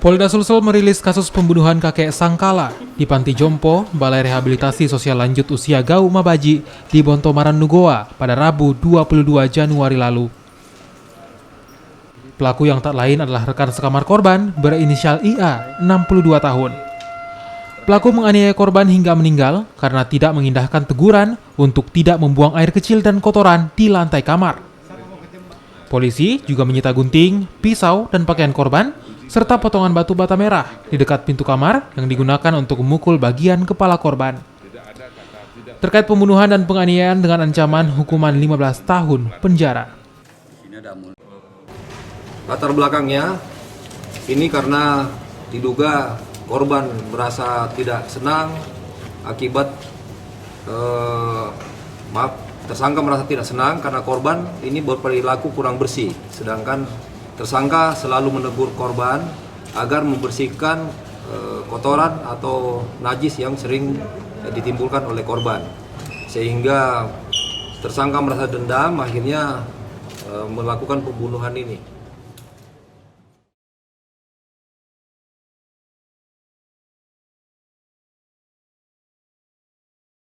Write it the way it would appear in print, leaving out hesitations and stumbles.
Polda Sulsel merilis kasus pembunuhan kakek Sangkala di Panti Jompo, Balai Rehabilitasi Sosial Lanjut Usia Gau Mabaji di Bontomaran Nugoa pada Rabu 22 Januari lalu. Pelaku yang tak lain adalah rekan sekamar korban berinisial IA, 62 tahun. Pelaku menganiaya korban hingga meninggal karena tidak mengindahkan teguran untuk tidak membuang air kecil dan kotoran di lantai kamar. Polisi juga menyita gunting, pisau, dan pakaian korban, serta potongan batu bata merah di dekat pintu kamar yang digunakan untuk memukul bagian kepala korban. Terkait pembunuhan dan penganiayaan dengan ancaman hukuman 15 tahun penjara. Latar belakangnya, ini karena diduga korban merasa tidak senang akibat tersangka merasa tidak senang karena korban ini berperilaku kurang bersih, sedangkan tersangka selalu menegur korban agar membersihkan kotoran atau najis yang sering ditimbulkan oleh korban, sehingga tersangka merasa dendam akhirnya melakukan pembunuhan ini.